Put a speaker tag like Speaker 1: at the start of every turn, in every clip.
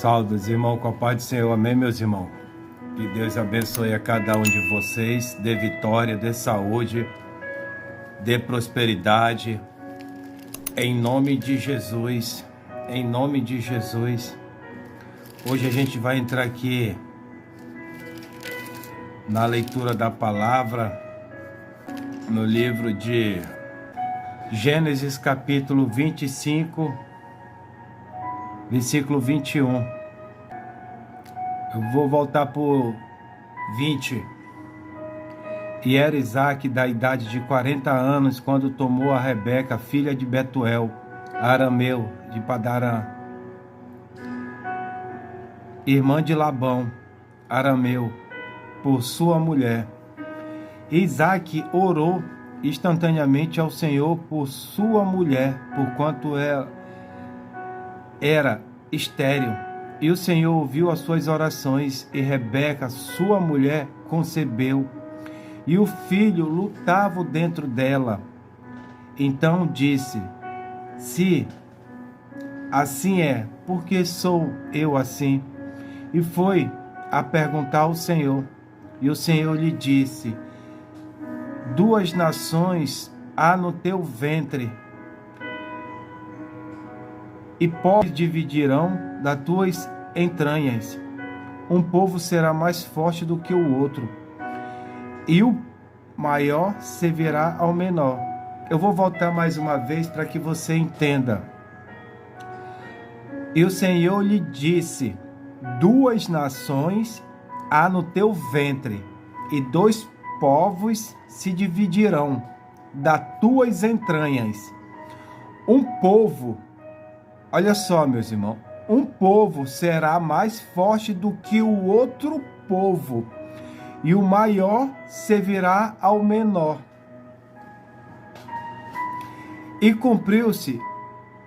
Speaker 1: Saudos, irmão, com a paz do Senhor, amém, meus irmãos? Que Deus abençoe a cada um de vocês, dê vitória, dê saúde, dê prosperidade, em nome de Jesus, em nome de Jesus. Hoje a gente vai entrar aqui na leitura da palavra, no livro de Gênesis capítulo 25, versículo 21. Eu vou voltar por 20. E era Isaque da idade de 40 anos, quando tomou a Rebeca, filha de Betuel, arameu de Padarã, irmã de Labão, arameu, por sua mulher. E Isaque orou instantaneamente ao Senhor por sua mulher, porquanto ela era estéril. E o Senhor ouviu as suas orações, e Rebeca, sua mulher, concebeu, e o filho lutava dentro dela. Então disse: se assim é, por que sou eu assim? E foi a perguntar ao Senhor. E o Senhor lhe disse: duas nações há no teu ventre, e povos dividirão das tuas entranhas. Um povo será mais forte do que o outro, e o maior servirá ao menor. Eu vou voltar mais uma vez para que você entenda. E o Senhor lhe disse: duas nações há no teu ventre, e dois povos se dividirão das tuas entranhas. Um povo, olha só, meus irmãos, um povo será mais forte do que o outro povo, e o maior servirá ao menor. E cumpriu-se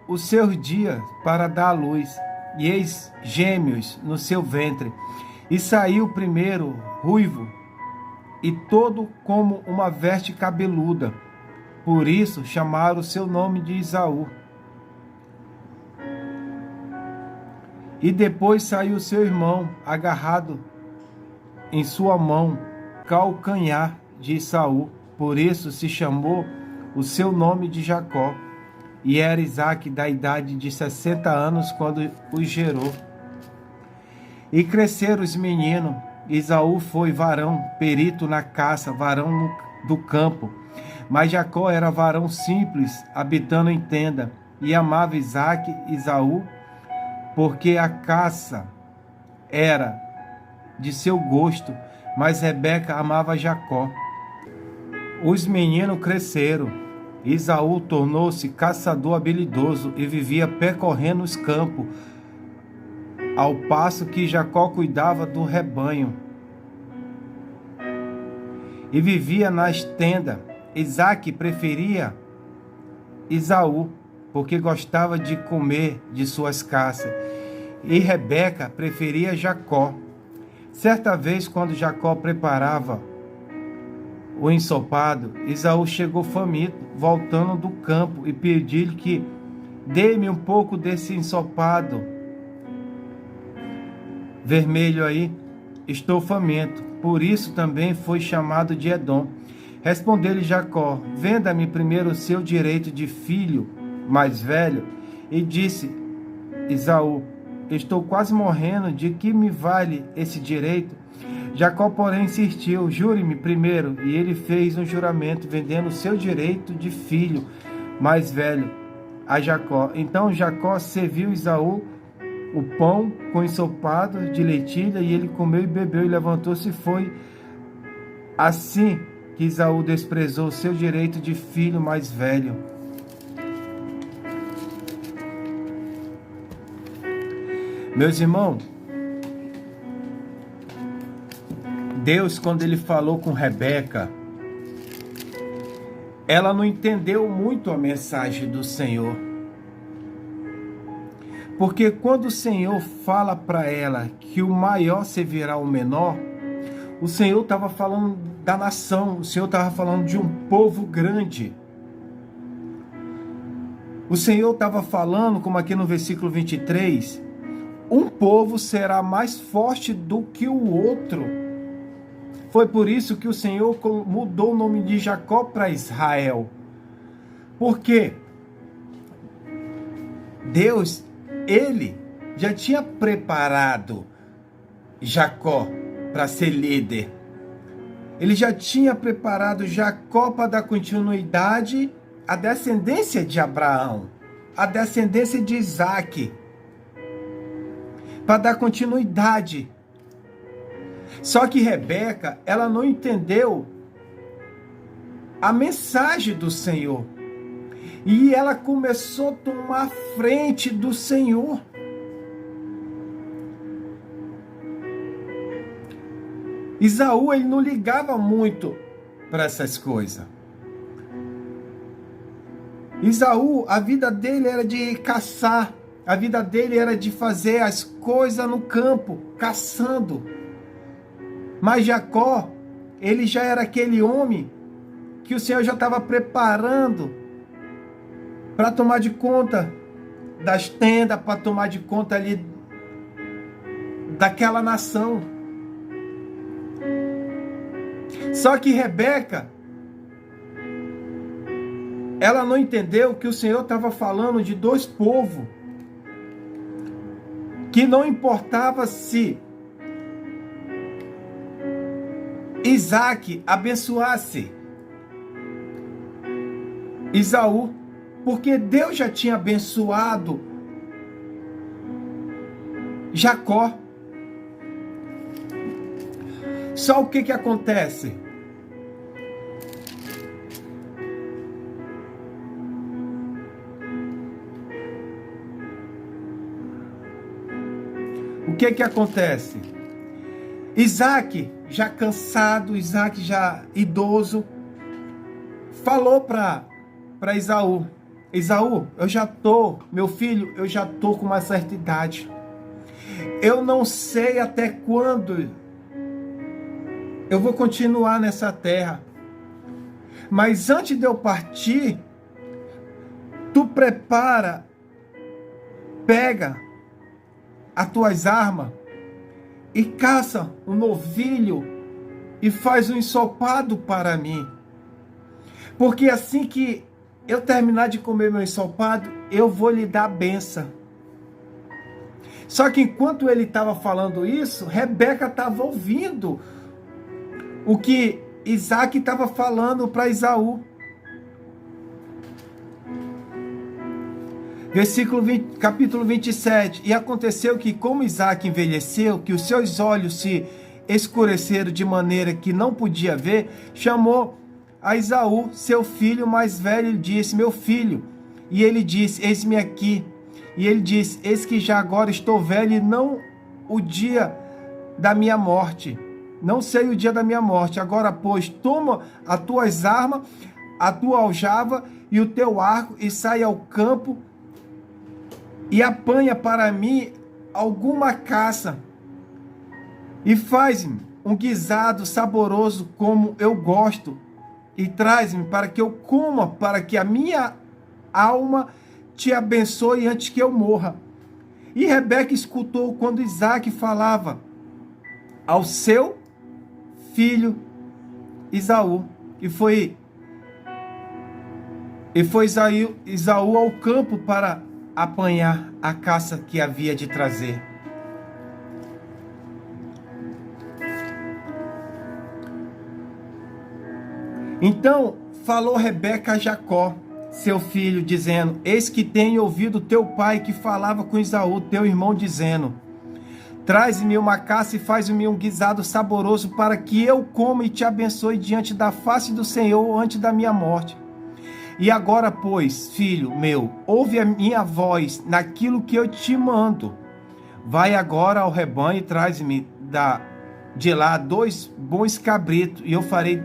Speaker 1: o seu dia para dar à luz, e eis gêmeos no seu ventre. E saiu o primeiro ruivo, e todo como uma veste cabeluda. Por isso chamaram o seu nome de Esaú. E depois saiu seu irmão, agarrado em sua mão, calcanhar de Esaú. Por isso se chamou o seu nome de Jacó. E era Isaque da idade de 60 anos quando os gerou. E cresceram os meninos. Esaú foi varão, perito na caça, varão do campo. Mas Jacó era varão simples, habitando em tenda. E amava Isaque, Esaú, porque a caça era de seu gosto, mas Rebeca amava Jacó. Os meninos cresceram. Esaú tornou-se caçador habilidoso e vivia percorrendo os campos, ao passo que Jacó cuidava do rebanho e vivia nas tendas. Isaque preferia Esaú, porque gostava de comer de suas caças, e Rebeca preferia Jacó. Certa vez, quando Jacó preparava o ensopado, Esaú chegou faminto, voltando do campo, e pediu-lhe que dê-me um pouco desse ensopado vermelho aí, estou faminto. Por isso também foi chamado de Edom. Respondeu-lhe Jacó: venda-me primeiro o seu direito de filho mais velho. E disse Esaú: estou quase morrendo, de que me vale esse direito? Jacó, porém, insistiu: jure-me primeiro. E ele fez um juramento, vendendo o seu direito de filho mais velho a Jacó. Então Jacó serviu Esaú o pão com ensopado de lentilha, e ele comeu e bebeu, e levantou-se e foi. Assim que Esaú desprezou o seu direito de filho mais velho. Meus irmãos, Deus, quando ele falou com Rebeca, ela não entendeu muito a mensagem do Senhor. Porque quando o Senhor fala para ela que o maior servirá ao menor, o Senhor estava falando da nação, o Senhor estava falando de um povo grande. O Senhor estava falando, como aqui no versículo 23, um povo será mais forte do que o outro. Foi por isso que o Senhor mudou o nome de Jacó para Israel. Porque Deus, ele já tinha preparado Jacó para ser líder. Ele já tinha preparado Jacó para dar continuidade à descendência de Abraão, à descendência de Isaac, para dar continuidade. Só que Rebeca, ela não entendeu a mensagem do Senhor. E ela começou a tomar frente do Senhor. Esaú, ele não ligava muito para essas coisas. Esaú, a vida dele era de caçar. A vida dele era de fazer as coisas no campo, caçando. Mas Jacó, ele já era aquele homem que o Senhor já estava preparando para tomar de conta das tendas, para tomar de conta ali daquela nação. Só que Rebeca, ela não entendeu que o Senhor estava falando de dois povos, que não importava se Isaac abençoasse Esaú, porque Deus já tinha abençoado Jacó. Só o que acontece? O que acontece? Isaac, já cansado, Isaac já idoso, falou para Esaú: Esaú, meu filho, eu já tô com uma certa idade. Eu não sei até quando eu vou continuar nessa terra. Mas antes de eu partir, tu pega as tuas armas e caça um novilho e faz um ensopado para mim. Porque assim que eu terminar de comer meu ensopado, eu vou lhe dar a benção. Só que enquanto ele estava falando isso, Rebeca estava ouvindo o que Isaac estava falando para Esaú. Capítulo 27. E aconteceu que, como Isaac envelheceu, que os seus olhos se escureceram de maneira que não podia ver, chamou a Esaú, seu filho mais velho, e disse: meu filho. E ele disse: eis-me aqui. E ele disse: eis que já agora estou velho e não o dia da minha morte. Não sei o dia da minha morte. Agora, pois, toma as tuas armas, a tua aljava e o teu arco, e sai ao campo e apanha para mim alguma caça, e faz-me um guisado saboroso como eu gosto, e traz-me para que eu coma, para que a minha alma te abençoe antes que eu morra. E Rebeca escutou quando Isaac falava ao seu filho Esaú. E foi Esaú ao campo para apanhar a caça que havia de trazer. Então falou Rebeca a Jacó, seu filho, dizendo: eis que tenho ouvido teu pai que falava com Esaú, teu irmão, dizendo: traze-me uma caça e faz-me um guisado saboroso, para que eu coma e te abençoe diante da face do Senhor antes da minha morte. E agora, pois, filho meu, ouve a minha voz naquilo que eu te mando. Vai agora ao rebanho e traz-me de lá 2 bons cabritos, e eu farei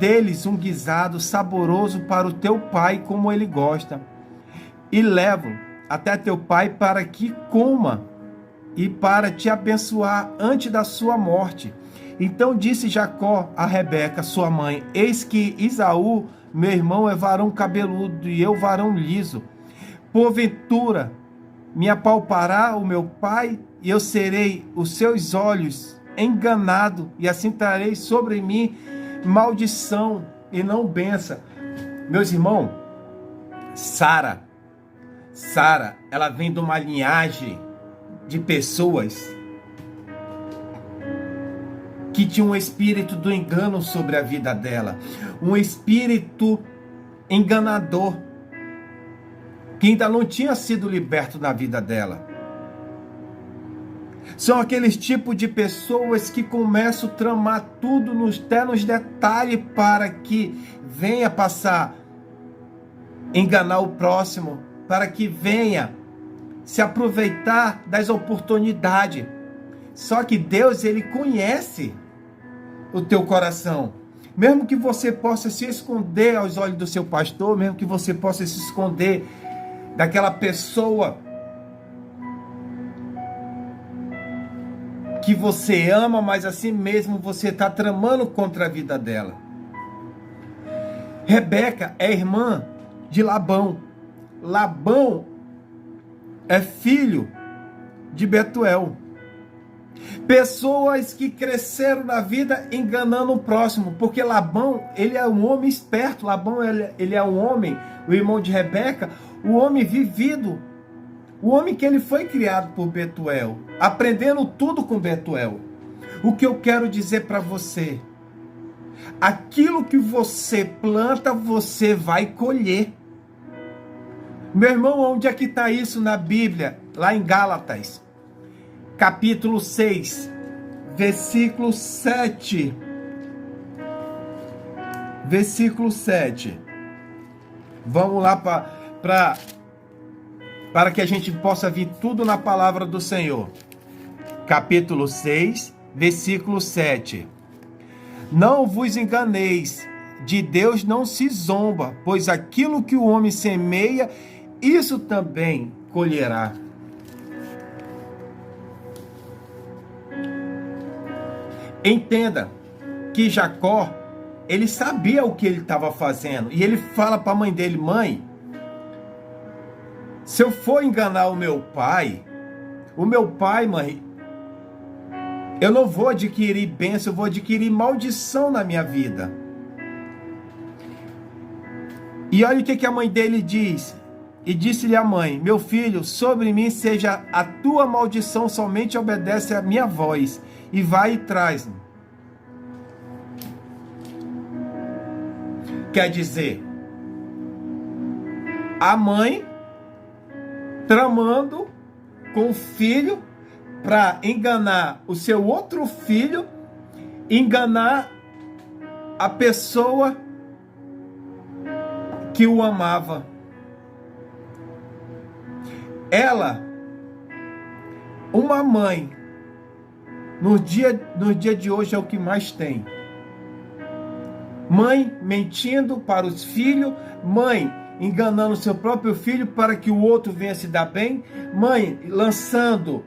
Speaker 1: deles um guisado saboroso para o teu pai, como ele gosta. E levo até teu pai para que coma e para te abençoar antes da sua morte. Então disse Jacó a Rebeca, sua mãe: eis que Esaú, meu irmão, é varão cabeludo e eu varão liso. Porventura me apalpará o meu pai, e eu serei os seus olhos enganado, e assim trarei sobre mim maldição e não bênção. Meus irmãos, Sara, ela vem de uma linhagem de pessoas que tinha um espírito do engano sobre a vida dela, um espírito enganador, que ainda não tinha sido liberto na vida dela. São aqueles tipos de pessoas que começam a tramar tudo até nos detalhes para que venha passar, enganar o próximo, para que venha se aproveitar das oportunidades. Só que Deus, Ele conhece o teu coração. Mesmo que você possa se esconder aos olhos do seu pastor, mesmo que você possa se esconder daquela pessoa que você ama, mas assim mesmo você está tramando contra a vida dela. Rebeca é irmã de Labão. Labão é filho de Betuel. Pessoas que cresceram na vida enganando o próximo, porque Labão, ele é um homem esperto. Labão, ele é um homem, o irmão de Rebeca, o homem vivido, o homem que ele foi criado por Betuel, aprendendo tudo com Betuel. O que eu quero dizer para você, aquilo que você planta, você vai colher. Meu irmão, onde é que está isso na Bíblia? Lá em Gálatas, capítulo 6, versículo 7. Versículo 7. Vamos lá para que a gente possa vir tudo na palavra do Senhor. Capítulo 6, versículo 7. Não vos enganeis, de Deus não se zomba, pois aquilo que o homem semeia, isso também colherá. Entenda que Jacó, ele sabia o que ele estava fazendo. E ele fala para a mãe dele: mãe, se eu for enganar o meu pai, mãe, eu não vou adquirir bênção, eu vou adquirir maldição na minha vida. E olha o que a mãe dele diz. E disse-lhe a mãe: meu filho, sobre mim seja a tua maldição, somente obedece a minha voz, e vai e traz-me. Quer dizer, a mãe tramando com o filho para enganar o seu outro filho, enganar a pessoa que o amava. Ela, uma mãe, no dia de hoje é o que mais tem. Mãe mentindo para os filhos, mãe enganando seu próprio filho para que o outro venha se dar bem, mãe lançando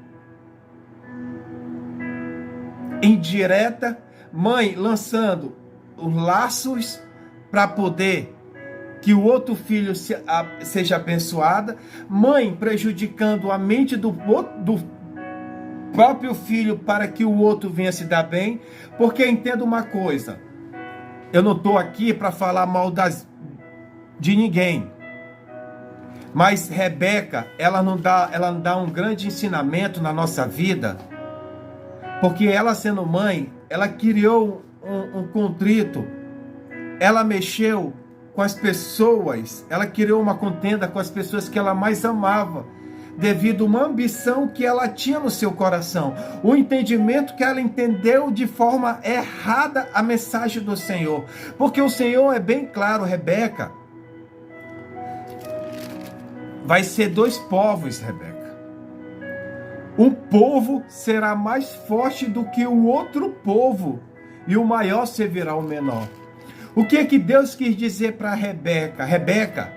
Speaker 1: indireta, mãe lançando os laços para poder que o outro filho seja abençoado, mãe prejudicando a mente do próprio filho para que o outro venha se dar bem. Porque entenda uma coisa, eu não estou aqui para falar mal de ninguém, mas Rebeca, ela não dá um grande ensinamento na nossa vida, porque ela sendo mãe, ela criou um contrito, ela mexeu com as pessoas, ela criou uma contenda com as pessoas que ela mais amava, devido a uma ambição que ela tinha no seu coração, o entendimento que ela entendeu de forma errada a mensagem do Senhor, porque o Senhor é bem claro: Rebeca, vai ser dois povos, Rebeca. Um povo será mais forte do que o outro povo, e o maior servirá ao menor. O que é que Deus quis dizer para Rebeca? Rebeca,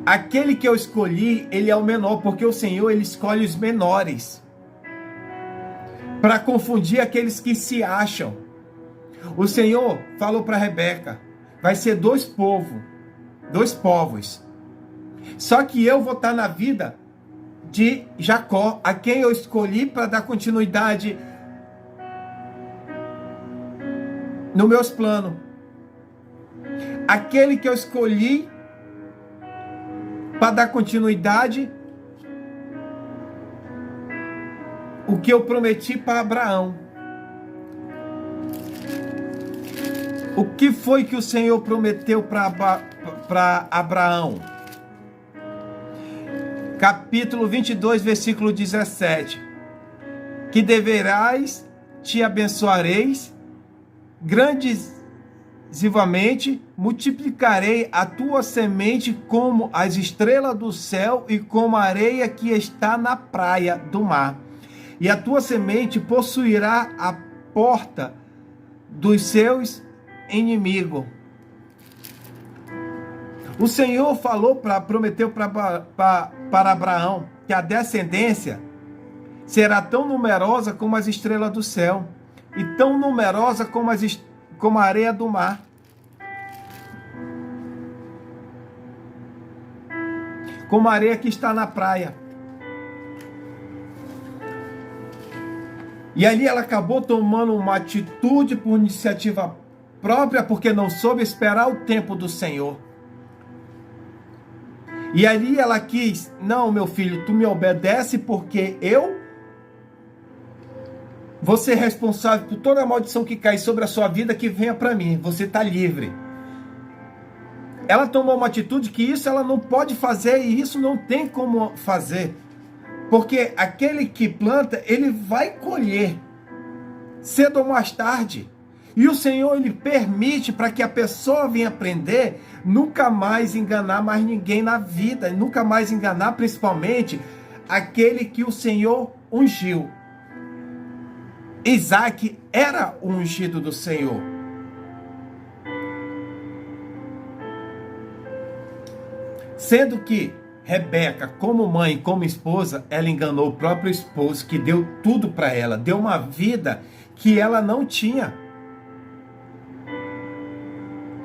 Speaker 1: aquele que eu escolhi, ele é o menor, porque o Senhor, ele escolhe os menores, para confundir aqueles que se acham. O Senhor falou para Rebeca: vai ser dois povos. Só que eu vou estar na vida de Jacó, a quem eu escolhi para dar continuidade nos meus planos. Aquele que eu escolhi para dar continuidade o que eu prometi para Abraão. O que foi que o Senhor prometeu para Abraão? Capítulo 22, versículo 17. Que deverás, te abençoareis, grandisivamente, multiplicarei a tua semente como as estrelas do céu e como a areia que está na praia do mar. E a tua semente possuirá a porta dos seus inimigos. O Senhor prometeu para Abraão que a descendência será tão numerosa como as estrelas do céu e tão numerosa como a areia do mar. Como a areia que está na praia. E ali ela acabou tomando uma atitude por iniciativa própria, porque não soube esperar o tempo do Senhor. E ali ela quis: não, meu filho, tu me obedece, porque eu vou ser responsável por toda a maldição que cai sobre a sua vida, que venha para mim. Você está livre. Ela tomou uma atitude que isso ela não pode fazer, e isso não tem como fazer. Porque aquele que planta, ele vai colher, cedo ou mais tarde. E o Senhor, ele permite para que a pessoa venha aprender, nunca mais enganar mais ninguém na vida, nunca mais enganar principalmente aquele que o Senhor ungiu. Isaac era o ungido do Senhor. Sendo que Rebeca, como mãe e como esposa, ela enganou o próprio esposo, que deu tudo para ela, deu uma vida que ela não tinha.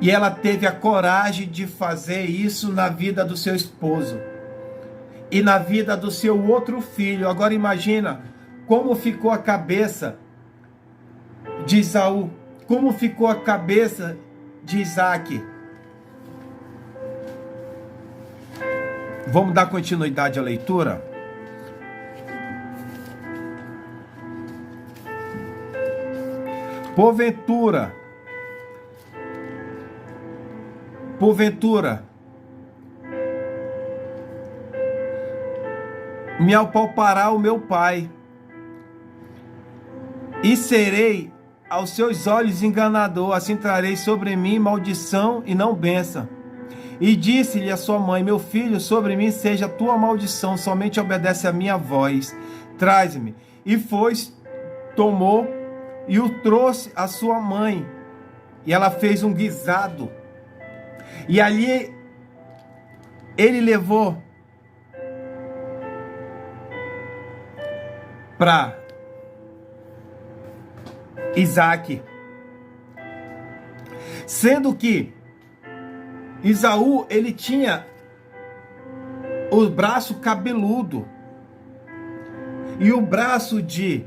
Speaker 1: E ela teve a coragem de fazer isso na vida do seu esposo e na vida do seu outro filho. Agora imagina como ficou a cabeça de Esaú, como ficou a cabeça de Isaac. Vamos dar continuidade à leitura? Porventura, me apalpará o meu pai, e serei aos seus olhos enganador, assim trarei sobre mim maldição e não bênção. E disse-lhe a sua mãe: meu filho, sobre mim seja a tua maldição, somente obedece a minha voz, traz-me. E foi, tomou e o trouxe à sua mãe, e ela fez um guisado, e ali ele levou para Isaac, sendo que Esaú, ele tinha o braço cabeludo e o braço de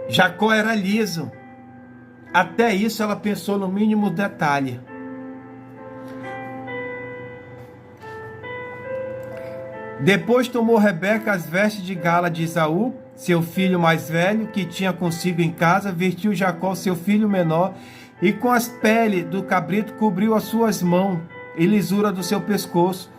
Speaker 1: Jacó era liso. Até isso ela pensou no mínimo detalhe. Depois tomou Rebeca as vestes de gala de Esaú, seu filho mais velho, que tinha consigo em casa, vestiu Jacó, seu filho menor, e com as peles do cabrito cobriu as suas mãos e lisura do seu pescoço,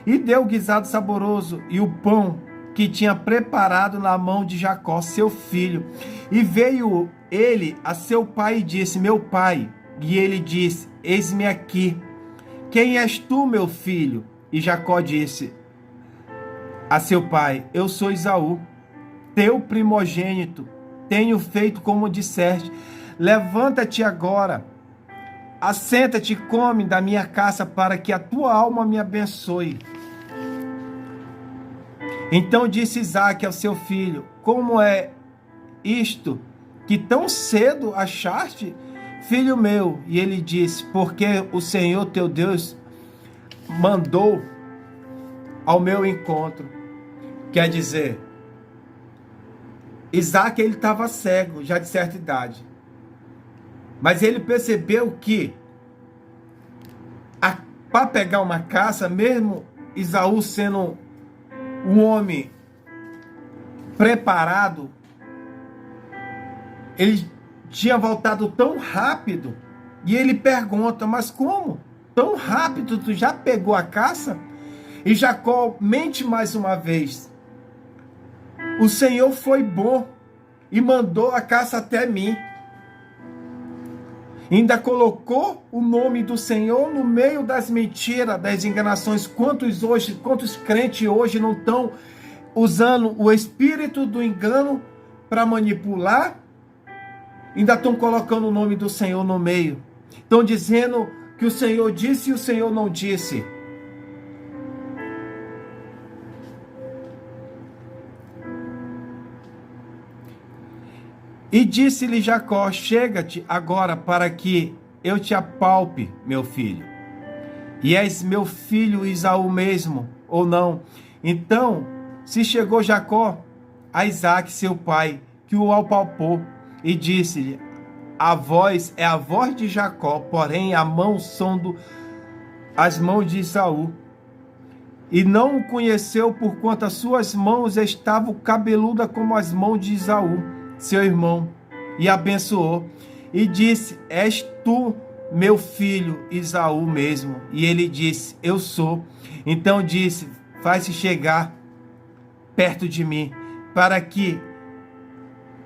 Speaker 1: e deu o guisado saboroso e o pão que tinha preparado na mão de Jacó, seu filho. E veio ele a seu pai e disse: meu pai. E ele disse: eis-me aqui. Quem és tu, meu filho? E Jacó disse a seu pai: eu sou Esaú, teu primogênito. Tenho feito como disseste. Levanta-te agora, assenta-te e come da minha caça, para que a tua alma me abençoe. Então disse Isaque ao seu filho: como é isto que tão cedo achaste, filho meu? E ele disse: porque o Senhor teu Deus mandou ao meu encontro. Quer dizer, Isaac, ele estava cego, já de certa idade. Mas ele percebeu que, para pegar uma caça, mesmo Esaú sendo um homem preparado, ele tinha voltado tão rápido. E ele pergunta, mas como? Tão rápido tu já pegou a caça? E Jacó mente mais uma vez. O Senhor foi bom e mandou a caça até mim. Ainda colocou o nome do Senhor no meio das mentiras, das enganações. Quantos crentes hoje não estão usando o espírito do engano para manipular? Ainda estão colocando o nome do Senhor no meio. Estão dizendo que o Senhor disse e o Senhor não disse. E disse-lhe Jacó: chega-te agora para que eu te apalpe, meu filho. E és meu filho Esaú mesmo, ou não? Então se chegou Jacó a Isaque, seu pai, que o apalpou, e disse-lhe: a voz é a voz de Jacó, porém a mão são as mãos de Esaú. E não o conheceu, porquanto as suas mãos estavam cabeludas como as mãos de Esaú, seu irmão, e abençoou. E disse: és tu meu filho Esaú mesmo? E ele disse: eu sou. Então disse: faz-se chegar perto de mim, para que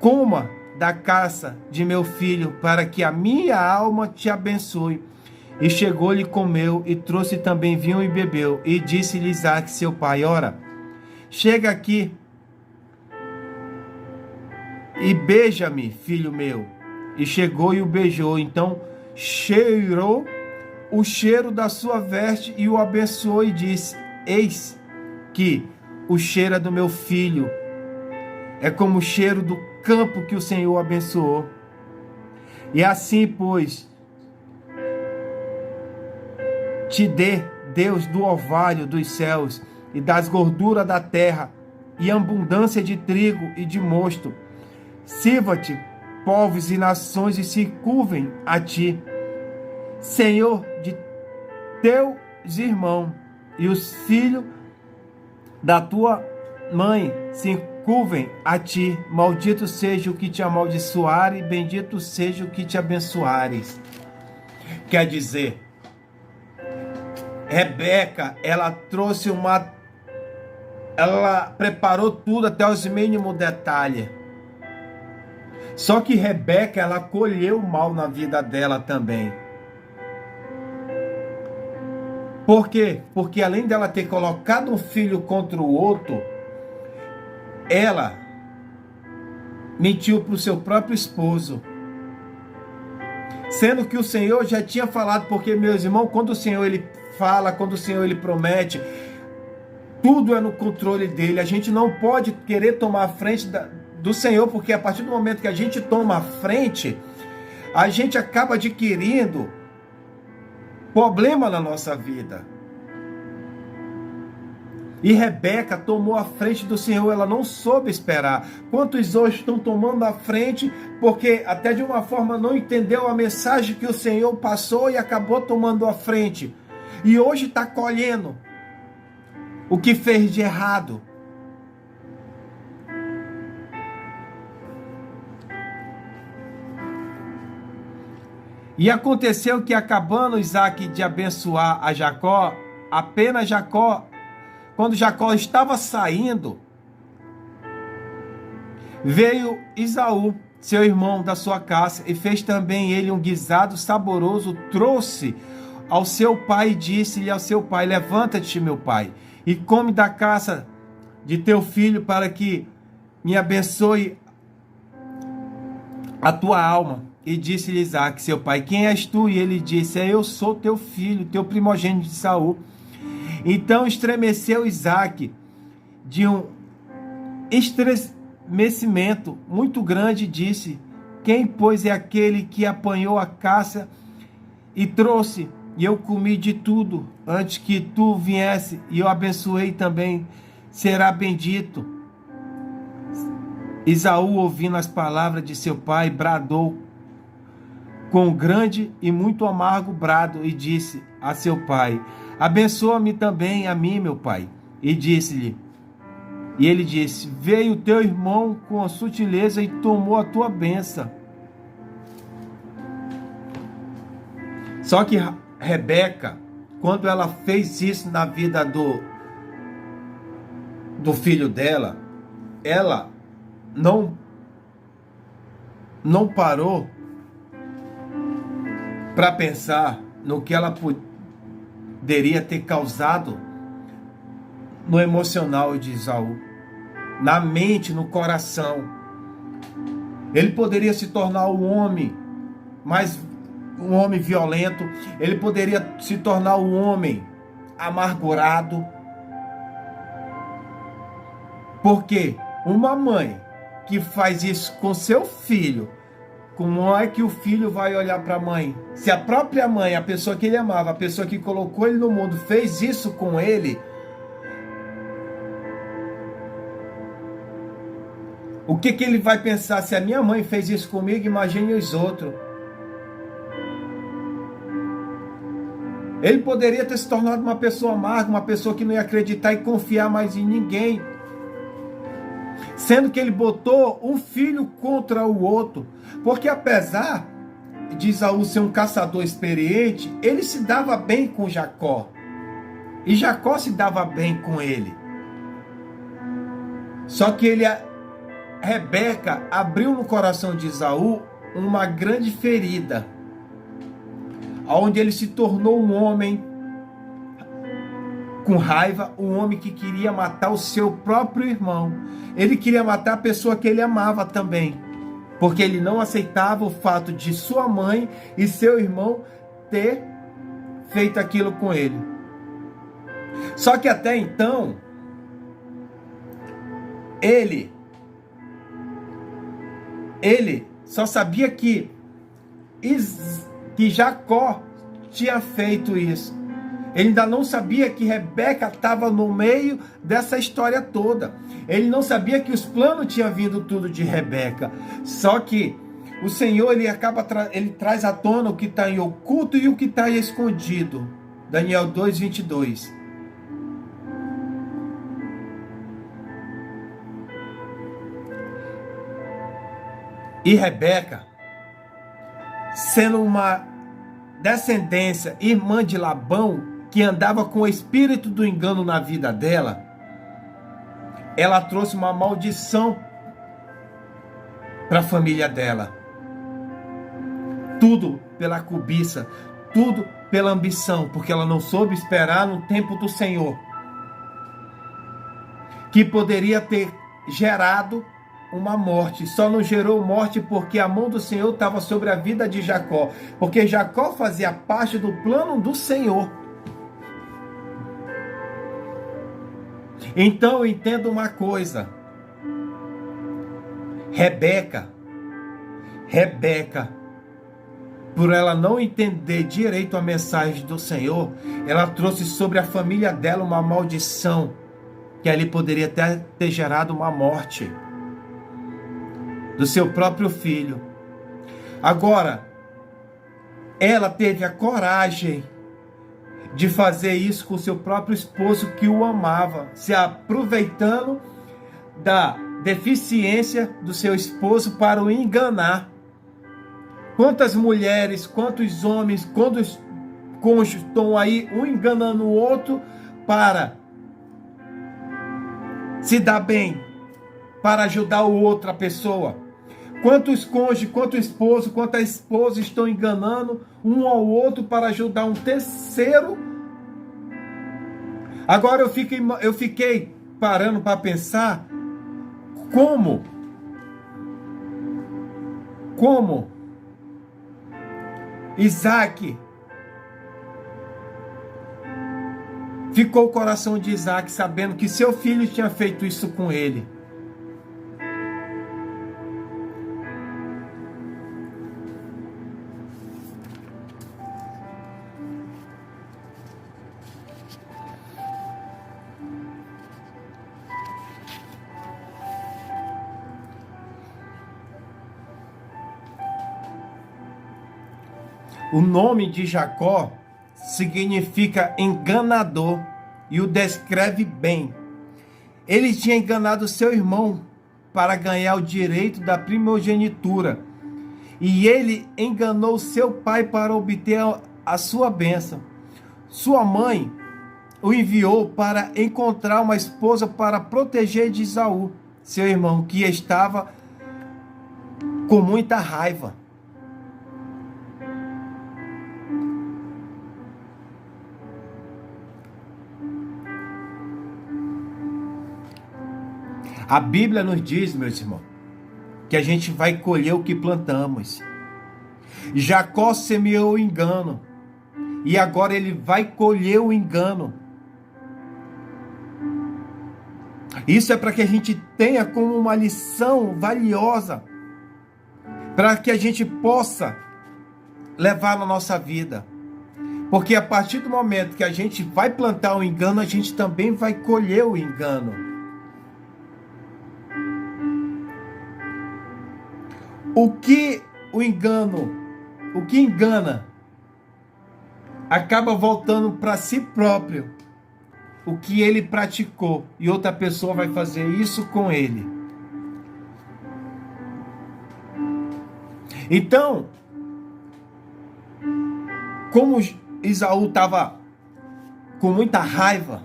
Speaker 1: coma da caça de meu filho, para que a minha alma te abençoe. E chegou-lhe, comeu, e trouxe também vinho e bebeu. E disse-lhe Isaque, seu pai: ora, chega aqui e beija-me, filho meu. E chegou e o beijou. Então cheirou o cheiro da sua veste e o abençoou e disse: eis que o cheiro é do meu filho, é como o cheiro do campo que o Senhor abençoou. E assim, pois, te dê Deus do orvalho dos céus e das gorduras da terra, e abundância de trigo e de mosto. Sirva-te povos e nações e se curvem a ti, Senhor de teus irmãos, e os filhos da tua mãe se curvem a ti. Maldito seja o que te amaldiçoar, e bendito seja o que te abençoares. Quer dizer, Rebeca, ela preparou tudo até os mínimos detalhes. Só que Rebeca, ela colheu o mal na vida dela também. Por quê? Porque além dela ter colocado um filho contra o outro, ela mentiu para o seu próprio esposo. Sendo que o Senhor já tinha falado, porque, meus irmãos, quando o Senhor ele fala, quando o Senhor ele promete, tudo é no controle dele. A gente não pode querer tomar a frente do Senhor, porque a partir do momento que a gente toma a frente, a gente acaba adquirindo problema na nossa vida. E Rebeca tomou a frente do Senhor, ela não soube esperar. Quantos hoje estão tomando a frente, porque até de uma forma não entendeu a mensagem que o Senhor passou e acabou tomando a frente. E hoje está colhendo o que fez de errado. E aconteceu que, acabando Isaque de abençoar a Jacó, apenas Jacó, quando Jacó estava saindo, veio Esaú, seu irmão, da sua casa, e fez também ele um guisado saboroso, trouxe ao seu pai e disse-lhe ao seu pai: levanta-te, meu pai, e come da caça de teu filho, para que me abençoe a tua alma. E disse-lhe Isaque, seu pai: quem és tu? E ele disse: eu sou teu filho, teu primogênito de Saul. Então estremeceu Isaque de um estremecimento muito grande, e disse: quem, pois, é aquele que apanhou a caça e trouxe e eu comi de tudo antes que tu viesse, e eu abençoei também, será bendito. Esaú, ouvindo as palavras de seu pai, bradou com grande e muito amargo brado e disse a seu pai: abençoa-me também a mim, meu pai. E ele disse: veio teu irmão com a sutileza e tomou a tua bênção. Só que Rebeca, quando ela fez isso na vida do filho dela, ela não parou para pensar no que ela poderia ter causado no emocional de Esaú, na mente, no coração. Ele poderia se tornar um homem violento, ele poderia se tornar um homem amargurado. Porque uma mãe que faz isso com seu filho, como é que o filho vai olhar para a mãe? Se a própria mãe, a pessoa que ele amava, a pessoa que colocou ele no mundo, fez isso com ele, o que ele vai pensar? Se a minha mãe fez isso comigo, imagine os outros. Ele poderia ter se tornado uma pessoa amarga, uma pessoa que não ia acreditar e confiar mais em ninguém. Sendo que ele botou um filho contra o outro. Porque apesar de Esaú ser um caçador experiente, ele se dava bem com Jacó. E Jacó se dava bem com ele. Só que Rebeca abriu no coração de Esaú uma grande ferida, onde ele se tornou um homem com raiva, um homem que queria matar o seu próprio irmão. Ele queria matar a pessoa que ele amava também, porque ele não aceitava o fato de sua mãe e seu irmão ter feito aquilo com ele. Só que até então, ele só sabia que Jacó tinha feito isso. Ele ainda não sabia que Rebeca estava no meio dessa história toda. Ele não sabia que os planos tinham vindo tudo de Rebeca. Só que o Senhor, ele traz à tona o que está em oculto e o que está escondido. Daniel 2:22. E Rebeca, sendo uma descendência, irmã de Labão, que andava com o espírito do engano na vida dela, ela trouxe uma maldição para a família dela. Tudo pela cobiça, tudo pela ambição, porque ela não soube esperar no tempo do Senhor, que poderia ter gerado uma morte. Só não gerou morte porque a mão do Senhor estava sobre a vida de Jacó, porque Jacó fazia parte do plano do Senhor. Então eu entendo uma coisa: Rebeca, por ela não entender direito a mensagem do Senhor, ela trouxe sobre a família dela uma maldição, que ali poderia até ter gerado uma morte do seu próprio filho. Agora, ela teve a coragem de fazer isso com seu próprio esposo, que o amava, se aproveitando da deficiência do seu esposo para o enganar. Quantas mulheres, quantos homens, quantos cônjuges estão aí, um enganando o outro para se dar bem, para ajudar o outra pessoa. Quantos cônjuges, quanto esposo, quanta esposa estão enganando um ao outro para ajudar um terceiro. Agora eu fiquei parando para pensar como Isaac, ficou o coração de Isaac sabendo que seu filho tinha feito isso com ele. O nome de Jacó significa enganador e o descreve bem. Ele tinha enganado seu irmão para ganhar o direito da primogenitura. E ele enganou seu pai para obter a sua bênção. Sua mãe o enviou para encontrar uma esposa para proteger de Esaú, seu irmão, que estava com muita raiva. A Bíblia nos diz, meus irmãos, que a gente vai colher o que plantamos. Jacó semeou o engano e agora ele vai colher o engano. Isso é para que a gente tenha como uma lição valiosa, para que a gente possa levar na nossa vida. Porque a partir do momento que a gente vai plantar o engano, a gente também vai colher o engano. O que engana, acaba voltando para si próprio o que ele praticou, e outra pessoa vai fazer isso com ele. Então, como Esaú estava com muita raiva,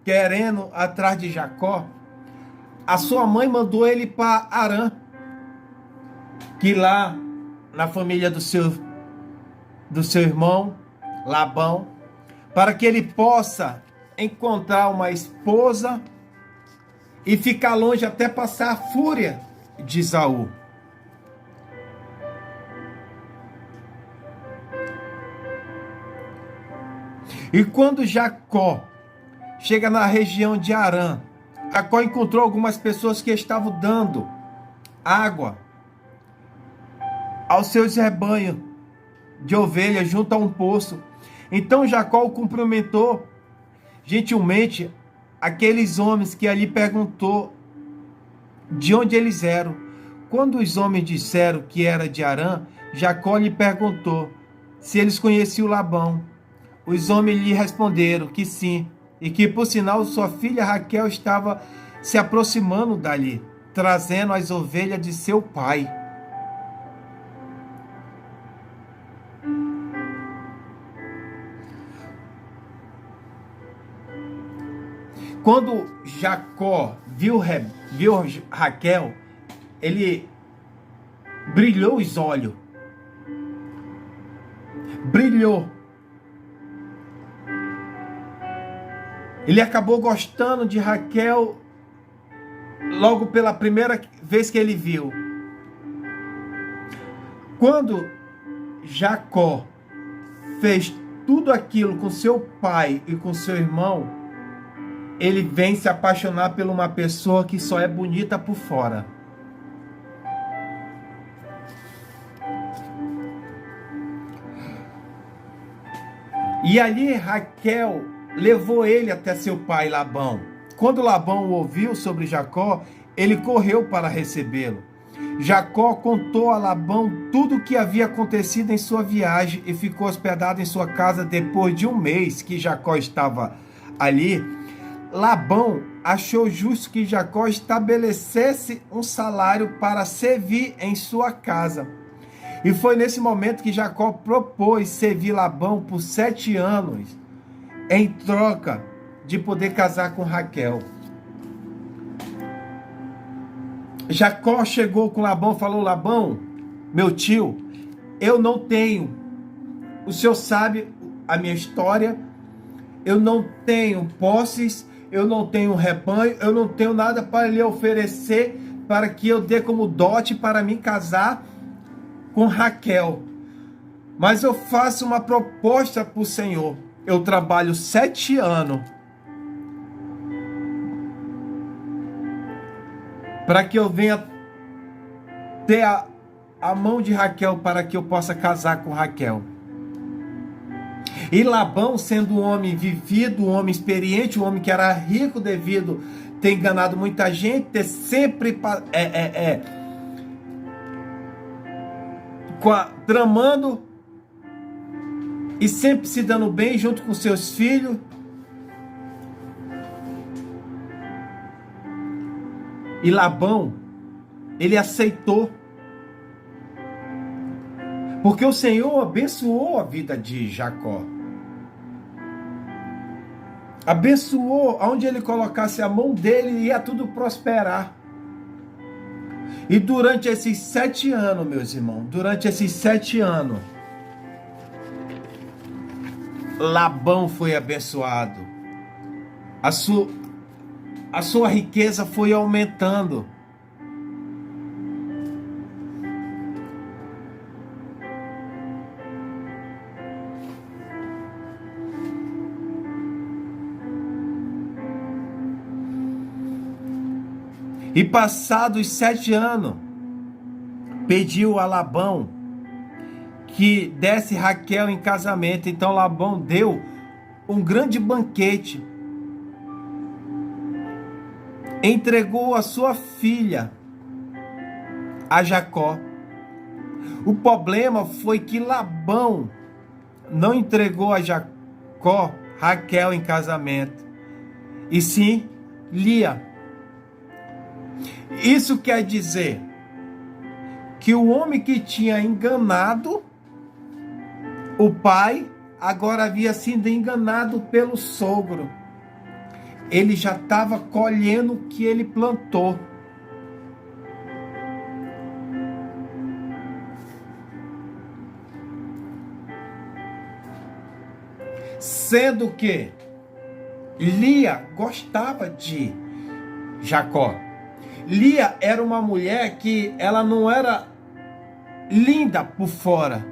Speaker 1: querendo atrás de Jacó, a sua mãe mandou ele para Harã, que lá na família do seu irmão Labão, para que ele possa encontrar uma esposa e ficar longe até passar a fúria de Esaú. E quando Jacó chega na região de Harã, Jacó encontrou algumas pessoas que estavam dando água aos seus rebanhos de ovelhas junto a um poço. Então Jacó o cumprimentou gentilmente aqueles homens que ali perguntou de onde eles eram. Quando os homens disseram que era de Harã, Jacó lhe perguntou se eles conheciam Labão. Os homens lhe responderam que sim, e que por sinal sua filha Raquel estava se aproximando dali, trazendo as ovelhas de seu pai. Quando Jacó viu Raquel, ele brilhou os olhos. Brilhou. Ele acabou gostando de Raquel logo pela primeira vez que ele viu. Quando Jacó fez tudo aquilo com seu pai e com seu irmão, ele vem se apaixonar por uma pessoa que só é bonita por fora. E ali Raquel levou ele até seu pai Labão. Quando Labão ouviu sobre Jacó, ele correu para recebê-lo. Jacó contou a Labão tudo o que havia acontecido em sua viagem e ficou hospedado em sua casa. Depois de um mês que Jacó estava ali, Labão achou justo que Jacó estabelecesse um salário para servir em sua casa. E foi nesse momento que Jacó propôs servir Labão por 7 anos, em troca de poder casar com Raquel. Jacó chegou com Labão e falou: Labão, meu tio, eu não tenho, o senhor sabe a minha história, eu não tenho posses, eu não tenho rebanho, eu não tenho nada para lhe oferecer para que eu dê como dote para me casar com Raquel. Mas eu faço uma proposta para o Senhor. Eu trabalho 7 anos para que eu venha ter a mão de Raquel para que eu possa casar com Raquel. E Labão, sendo um homem vivido, um homem experiente, um homem que era rico devido ter enganado muita gente, ter sempre tramando e sempre se dando bem junto com seus filhos. E Labão, ele aceitou, porque o Senhor abençoou a vida de Jacó. Abençoou, onde ele colocasse a mão dele, ia tudo prosperar. E durante esses 7 anos, meus irmãos, durante esses 7 anos, Labão foi abençoado. A sua riqueza foi aumentando. E passados 7 anos, pediu a Labão que desse Raquel em casamento. Então Labão deu um grande banquete, entregou a sua filha a Jacó. O problema foi que Labão não entregou a Jacó Raquel em casamento, e sim Lia. Isso quer dizer que o homem que tinha enganado o pai, agora havia sido enganado pelo sogro. Ele já estava colhendo o que ele plantou. Sendo que Lia gostava de Jacó. Lia era uma mulher que ela não era linda por fora,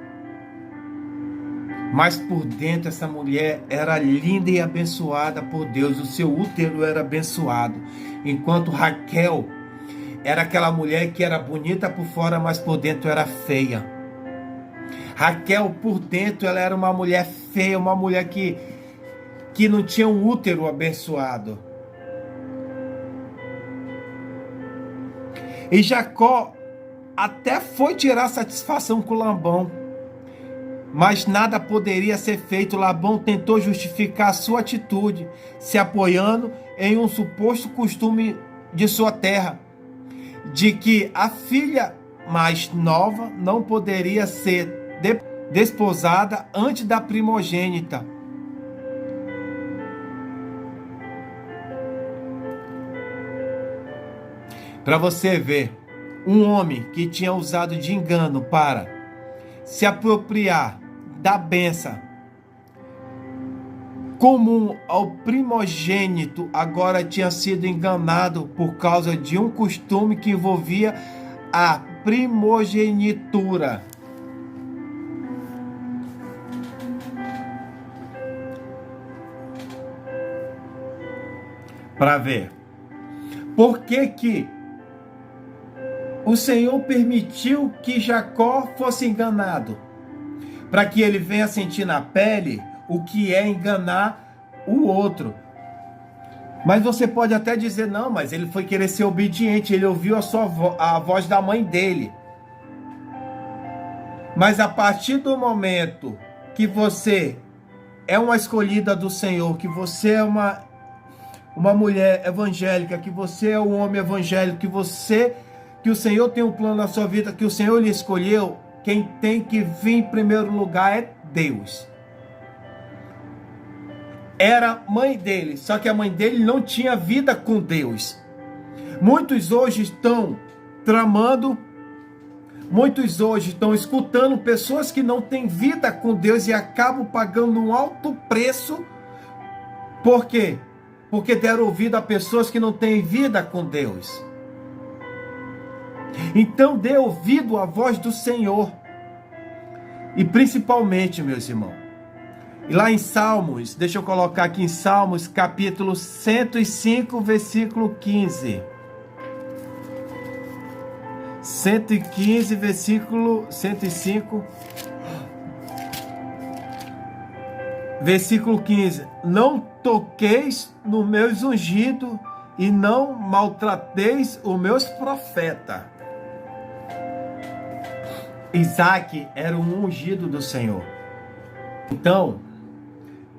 Speaker 1: mas por dentro essa mulher era linda e abençoada por Deus. O seu útero era abençoado. Enquanto Raquel era aquela mulher que era bonita por fora, mas por dentro era feia. Raquel por dentro ela era uma mulher feia, uma mulher que não tinha um útero abençoado. E Jacó até foi tirar satisfação com Labão, mas nada poderia ser feito. Labão tentou justificar a sua atitude, se apoiando em um suposto costume de sua terra, de que a filha mais nova não poderia ser desposada antes da primogênita. Para você ver, um homem que tinha usado de engano para se apropriar da bênção comum ao primogênito, agora tinha sido enganado por causa de um costume que envolvia a primogenitura. Para ver por que o Senhor permitiu que Jacó fosse enganado, para que ele venha sentir na pele o que é enganar o outro. Mas você pode até dizer, não, mas ele foi querer ser obediente, ele ouviu a voz da mãe dele. Mas a partir do momento que você é uma escolhida do Senhor, que você é uma mulher evangélica, que você é um homem evangélico, que o Senhor tem um plano na sua vida, que o Senhor lhe escolheu, quem tem que vir em primeiro lugar é Deus. Era mãe dele, só que a mãe dele não tinha vida com Deus. Muitos hoje estão tramando, muitos hoje estão escutando pessoas que não têm vida com Deus e acabam pagando um alto preço. Por quê? Porque deram ouvido a pessoas que não têm vida com Deus. Então dê ouvido à voz do Senhor. E principalmente, meus irmãos, e lá em Salmos, deixa eu colocar aqui em Salmos, capítulo 105, versículo 15. 115, versículo 105, versículo 15. Não toqueis no meus ungidos e não maltrateis os meus profetas. Isaac era um ungido do Senhor. Então,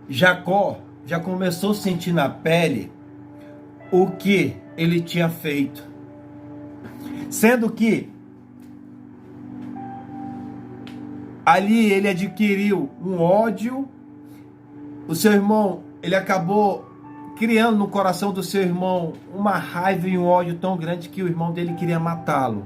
Speaker 1: Jacó já começou a sentir na pele o que ele tinha feito. Sendo que ali ele adquiriu um ódio. O seu irmão, ele acabou criando no coração do seu irmão uma raiva e um ódio tão grande que o irmão dele queria matá-lo.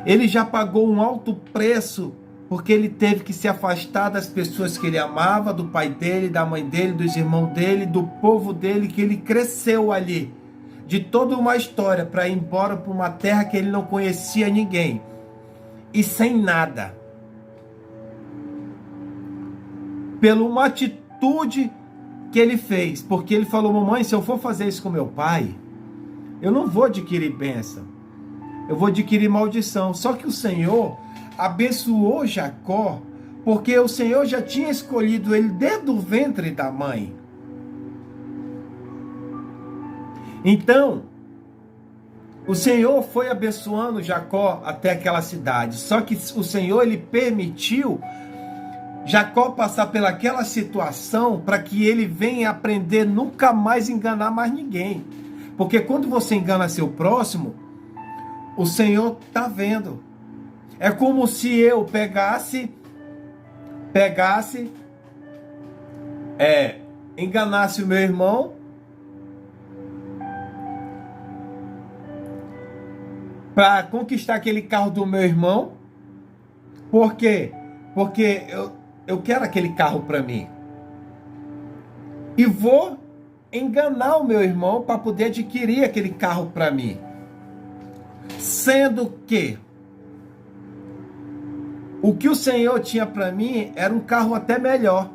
Speaker 1: Ele já pagou um alto preço, porque ele teve que se afastar das pessoas que ele amava, do pai dele, da mãe dele, dos irmãos dele, do povo dele, que ele cresceu ali, de toda uma história, para ir embora para uma terra que ele não conhecia ninguém, e sem nada. Pela uma atitude que ele fez, porque ele falou: mamãe, se eu for fazer isso com meu pai, eu não vou adquirir bênção, eu vou adquirir maldição. Só que o Senhor abençoou Jacó, porque o Senhor já tinha escolhido ele desde o ventre da mãe. Então, o Senhor foi abençoando Jacó até aquela cidade. Só que o Senhor, ele permitiu Jacó passar pelaquela situação para que ele venha aprender nunca mais enganar mais ninguém. Porque quando você engana seu próximo, o Senhor está vendo. É como se eu enganasse o meu irmão, para conquistar aquele carro do meu irmão. Por quê? Porque eu quero aquele carro para mim. E vou enganar o meu irmão para poder adquirir aquele carro para mim. Sendo que o que o Senhor tinha para mim era um carro até melhor.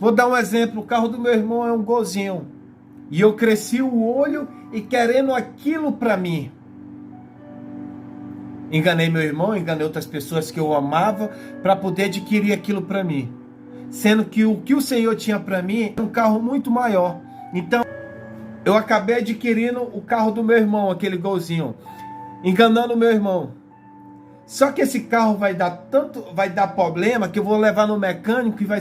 Speaker 1: Vou dar um exemplo: o carro do meu irmão é um golzinho. E eu cresci o olho e querendo aquilo para mim. Enganei meu irmão, enganei outras pessoas que eu amava para poder adquirir aquilo para mim. Sendo que o Senhor tinha para mim era um carro muito maior. Então, eu acabei adquirindo o carro do meu irmão, aquele golzinho, enganando o meu irmão. Só que esse carro vai dar problema, que eu vou levar no mecânico e vai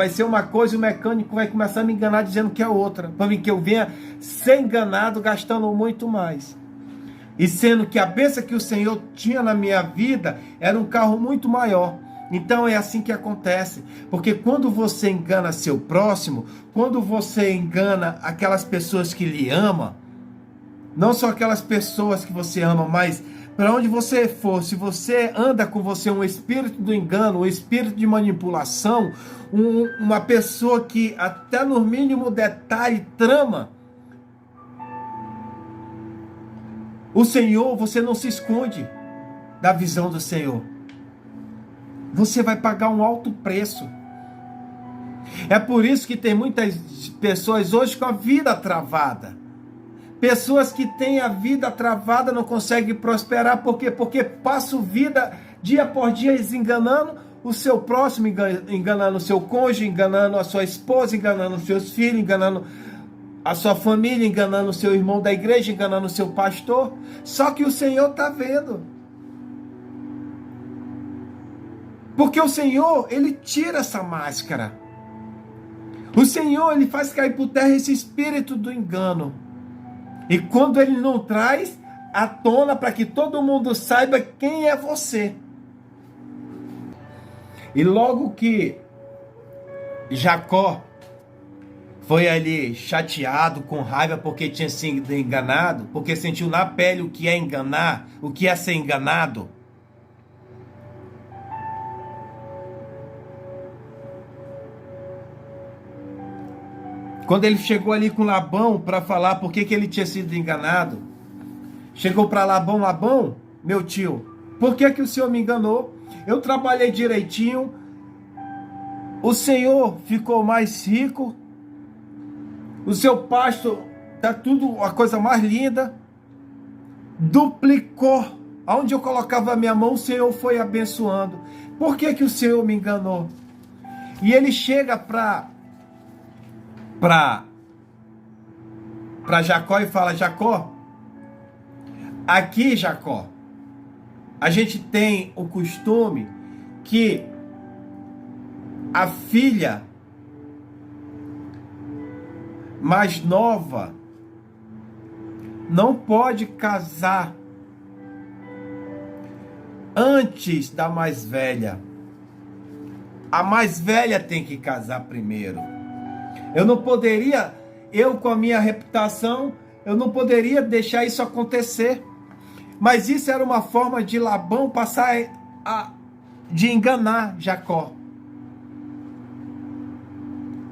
Speaker 1: ser uma coisa, e o mecânico vai começar a me enganar dizendo que é outra, para mim que eu venha ser enganado gastando muito mais. E sendo que a bênção que o Senhor tinha na minha vida era um carro muito maior. Então é assim que acontece. Porque quando você engana seu próximo, quando você engana aquelas pessoas que lhe amam, não só aquelas pessoas que você ama, mas para onde você for, se você anda com você um espírito do engano, um espírito de manipulação, uma pessoa que até no mínimo detalhe trama, o Senhor, você não se esconde da visão do Senhor. Você vai pagar um alto preço. É por isso que tem muitas pessoas hoje com a vida travada. Pessoas que têm a vida travada não conseguem prosperar. Por quê? Porque passam vida, dia por dia, enganando o seu próximo, enganando o seu cônjuge, enganando a sua esposa, enganando os seus filhos, enganando a sua família, enganando o seu irmão da igreja, enganando o seu pastor. Só que o Senhor está vendo. Porque o Senhor, ele tira essa máscara. O Senhor, ele faz cair por terra esse espírito do engano. E quando ele não traz à tona para que todo mundo saiba quem é você. E logo que Jacó foi ali chateado, com raiva, porque tinha sido enganado, porque sentiu na pele o que é enganar, o que é ser enganado. Quando ele chegou ali com Labão para falar por que ele tinha sido enganado, chegou para Labão: Labão, meu tio, por que o senhor me enganou? Eu trabalhei direitinho, o senhor ficou mais rico, o seu pasto está tudo a coisa mais linda, duplicou. Aonde eu colocava a minha mão, o Senhor foi abençoando. Por que o Senhor me enganou? E ele chega para Jacó e fala: Jacó, aqui, Jacó, a gente tem o costume que a filha mais nova não pode casar antes da mais velha. A mais velha tem que casar primeiro. Eu não poderia, eu com a minha reputação, eu não poderia deixar isso acontecer. Mas isso era uma forma de Labão passar de enganar Jacó.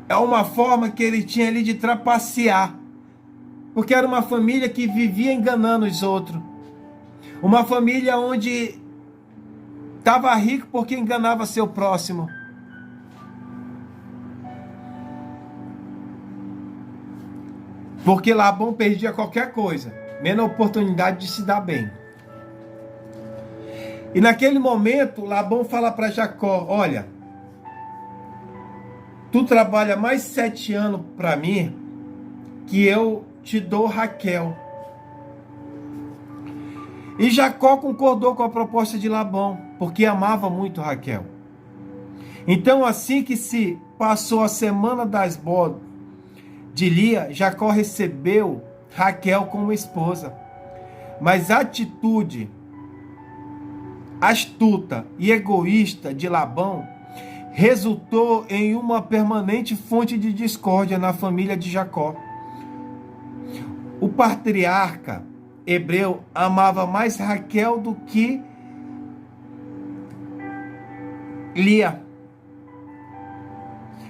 Speaker 1: É uma forma que ele tinha ali de trapacear. Porque era uma família que vivia enganando os outros. Uma família onde estava rico porque enganava seu próximo. Porque Labão perdia qualquer coisa, menos a oportunidade de se dar bem. E naquele momento, Labão fala para Jacó: olha, tu trabalha mais 7 anos para mim, que eu te dou Raquel. E Jacó concordou com a proposta de Labão, porque amava muito Raquel. Então, assim que se passou a semana das bodas de Lia, Jacó recebeu Raquel como esposa. Mas a atitude astuta e egoísta de Labão resultou em uma permanente fonte de discórdia na família de Jacó. O patriarca hebreu amava mais Raquel do que Lia,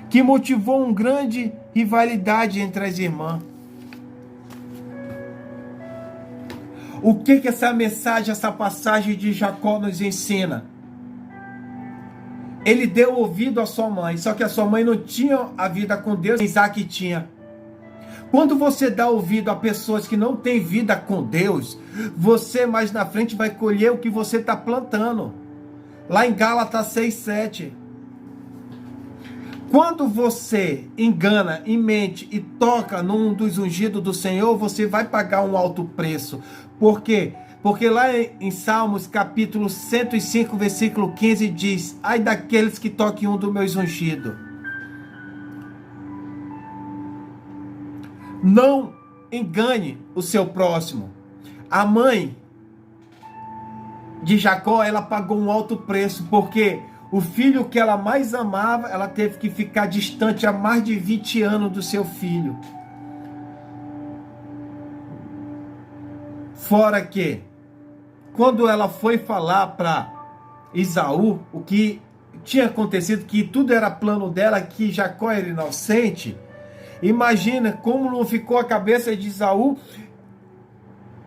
Speaker 1: que motivou uma grande rivalidade entre as irmãs. O que essa mensagem, essa passagem de Jacó nos ensina? Ele deu ouvido à sua mãe, só que a sua mãe não tinha a vida com Deus, Isaac tinha. Quando você dá ouvido a pessoas que não têm vida com Deus, você mais na frente vai colher o que você está plantando. Lá em Gálatas 6:7. Quando você engana e mente e toca num dos ungidos do Senhor, você vai pagar um alto preço. Por quê? Porque lá em Salmos, capítulo 105, versículo 15, diz: ai daqueles que toquem um dos meus ungidos. Não engane o seu próximo. A mãe de Jacó, ela pagou um alto preço, porque o filho que ela mais amava, ela teve que ficar distante há mais de 20 anos do seu filho. Fora que, quando ela foi falar para Esaú o que tinha acontecido, que tudo era plano dela, que Jacó era inocente, imagina como não ficou a cabeça de Esaú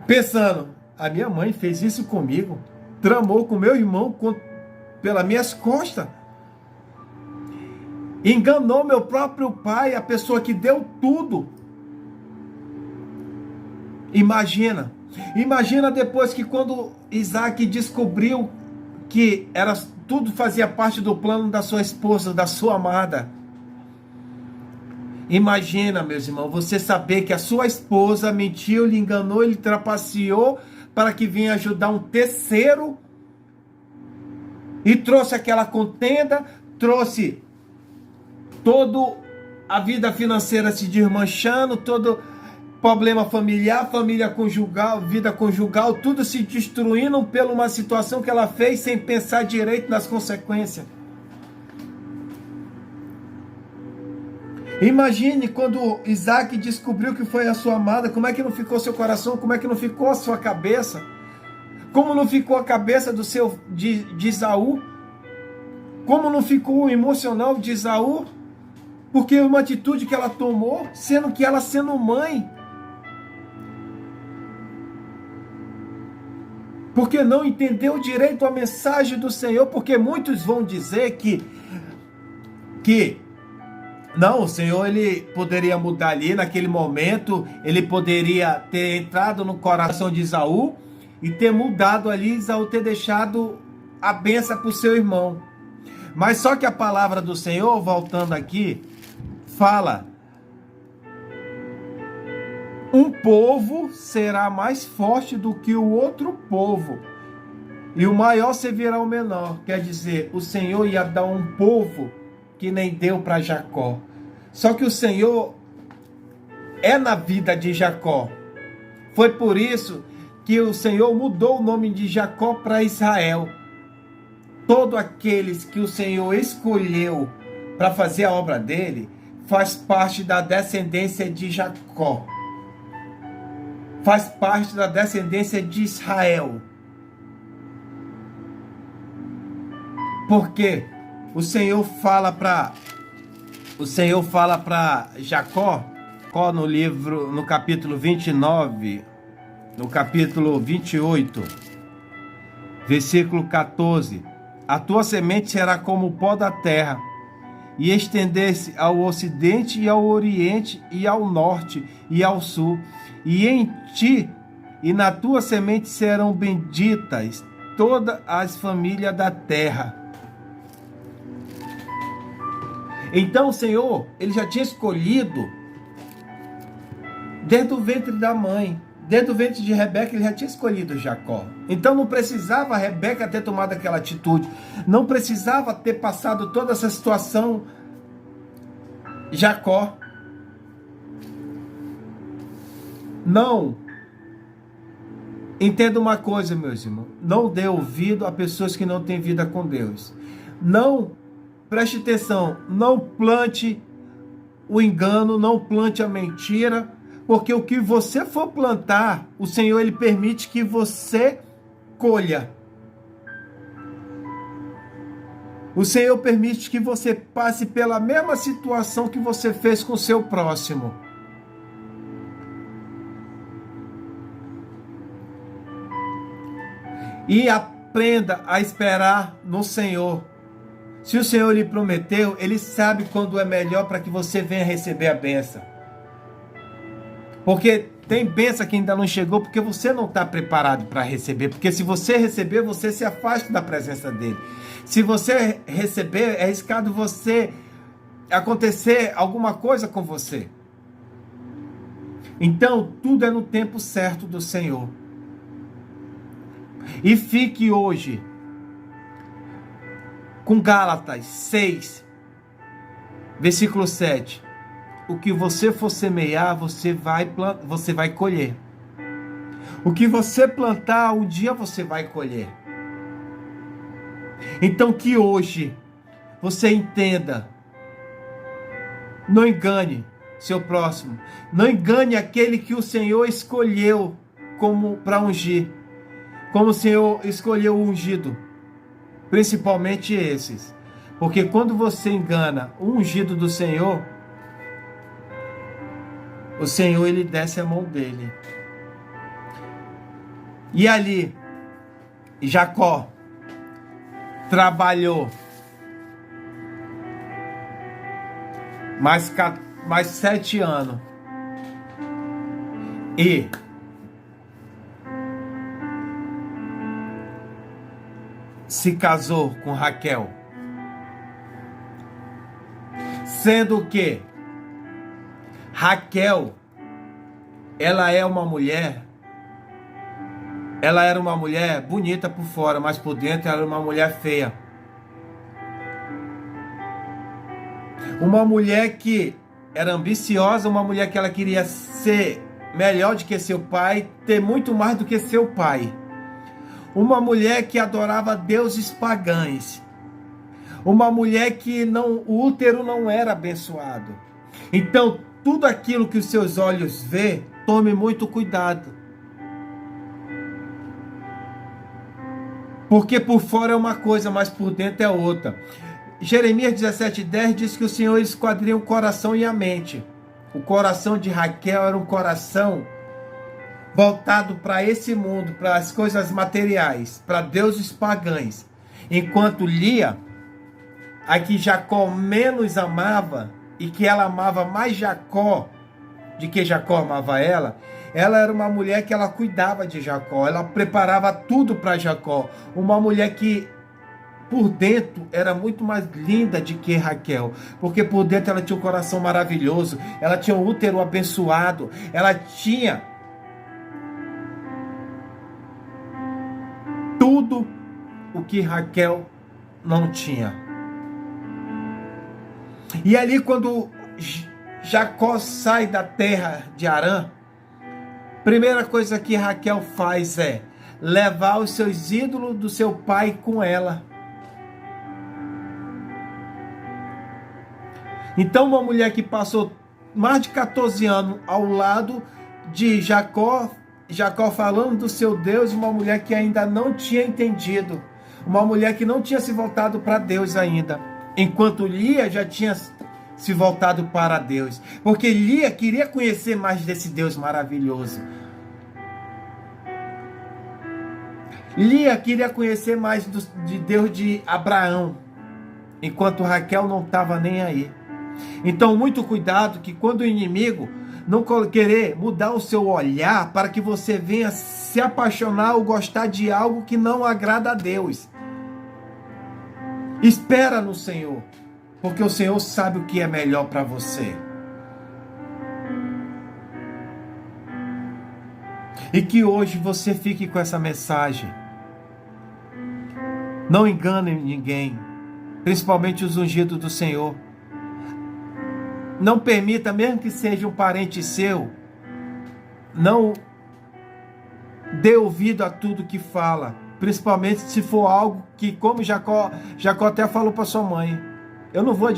Speaker 1: pensando: a minha mãe fez isso comigo, tramou com meu irmão pelas minhas costas, enganou meu próprio pai, a pessoa que deu tudo. Imagina depois que, quando Isaac descobriu que tudo fazia parte do plano da sua esposa, da sua amada. Imagina, meus irmãos, você saber que a sua esposa mentiu, lhe enganou, lhe trapaceou para que vinha ajudar um terceiro e trouxe aquela contenda, trouxe toda a vida financeira se desmanchando, todo problema familiar, família conjugal, vida conjugal, tudo se destruindo por uma situação que ela fez sem pensar direito nas consequências. Imagine quando Isaac descobriu que foi a sua amada, como é que não ficou seu coração, como é que não ficou a sua cabeça, como não ficou a cabeça de Esaú, como não ficou o emocional de Esaú, porque uma atitude que ela tomou, sendo que ela sendo mãe, porque não entendeu direito a mensagem do Senhor, porque muitos vão dizer que não, o Senhor, ele poderia mudar ali naquele momento, ele poderia ter entrado no coração de Esaú e ter mudado ali, Esaú ter deixado a bênção para o seu irmão. Mas só que a palavra do Senhor, voltando aqui, fala: um povo será mais forte do que o outro povo, e o maior servirá ao menor. Quer dizer, o Senhor ia dar um povo que nem deu para Jacó. Só que o Senhor é na vida de Jacó. Foi por isso que o Senhor mudou o nome de Jacó para Israel. Todos aqueles que o Senhor escolheu para fazer a obra dele, faz parte da descendência de Jacó. Faz parte da descendência de Israel. Porque o Senhor fala para Jacó, no capítulo 29, no capítulo 28, versículo 14: a tua semente será como o pó da terra, e estender-se ao ocidente e ao oriente e ao norte e ao sul, e em ti e na tua semente serão benditas todas as famílias da terra. Então o Senhor, ele já tinha escolhido desde o ventre da mãe, desde o ventre de Rebeca, ele já tinha escolhido Jacó. Então não precisava Rebeca ter tomado aquela atitude, não precisava ter passado toda essa situação Jacó. Não. Entenda uma coisa, meus irmãos, não dê ouvido a pessoas que não têm vida com Deus. Não, preste atenção, não plante o engano, não plante a mentira, porque o que você for plantar, o Senhor, ele permite que você colha. O Senhor permite que você passe pela mesma situação que você fez com o seu próximo. E aprenda a esperar no Senhor. Se o Senhor lhe prometeu, ele sabe quando é melhor para que você venha receber a bênção. Porque tem bênção que ainda não chegou porque você não está preparado para receber. Porque se você receber, você se afasta da presença dele. Se você receber, é arriscado você acontecer alguma coisa com você. Então, tudo é no tempo certo do Senhor. E fique hoje com Gálatas 6, versículo 7. O que você for semear, você vai colher. O que você plantar, um dia você vai colher. Então que hoje você entenda. Não engane seu próximo. Não engane aquele que o Senhor escolheu como para ungir. Como o Senhor escolheu o ungido. Principalmente esses. Porque quando você engana o ungido do Senhor, o Senhor, ele desce a mão dele. E ali, Jacó trabalhou mais 7 anos. E se casou com Raquel. Sendo que Raquel, ela era uma mulher bonita por fora, mas por dentro ela era uma mulher feia. Uma mulher que era ambiciosa, uma mulher que ela queria ser melhor do que seu pai, ter muito mais do que seu pai. Uma mulher que adorava deuses pagãos. Uma mulher que o útero não era abençoado. Então, tudo aquilo que os seus olhos vê, tome muito cuidado. Porque por fora é uma coisa, mas por dentro é outra. Jeremias 17:10 diz que o Senhor esquadrinha o coração e a mente. O coração de Raquel era um coração voltado para esse mundo, para as coisas materiais, para deuses pagãos. Enquanto Lia, a que Jacó menos amava, e que ela amava mais Jacó de que Jacó amava ela era uma mulher que ela cuidava de Jacó, ela preparava tudo para Jacó. Uma mulher que por dentro era muito mais linda do que Raquel, porque por dentro ela tinha um coração maravilhoso, ela tinha um útero abençoado, ela tinha tudo o que Raquel não tinha. E ali quando Jacó sai da terra de Harã, primeira coisa que Raquel faz é levar os seus ídolos do seu pai com ela. Então uma mulher que passou mais de 14 anos ao lado de Jacó falando do seu Deus, uma mulher que ainda não tinha entendido, uma mulher que não tinha se voltado para Deus ainda, enquanto Lia já tinha se voltado para Deus, porque Lia queria conhecer mais desse Deus maravilhoso. Lia queria conhecer mais de Deus de Abraão, enquanto Raquel não estava nem aí. Então, muito cuidado que quando o inimigo não querer mudar o seu olhar para que você venha se apaixonar ou gostar de algo que não agrada a Deus. Espera no Senhor, porque o Senhor sabe o que é melhor para você. E que hoje você fique com essa mensagem. Não engane ninguém, principalmente os ungidos do Senhor. Não permita, mesmo que seja um parente seu, não dê ouvido a tudo que fala, principalmente se for algo que, como Jacó até falou para sua mãe, eu não vou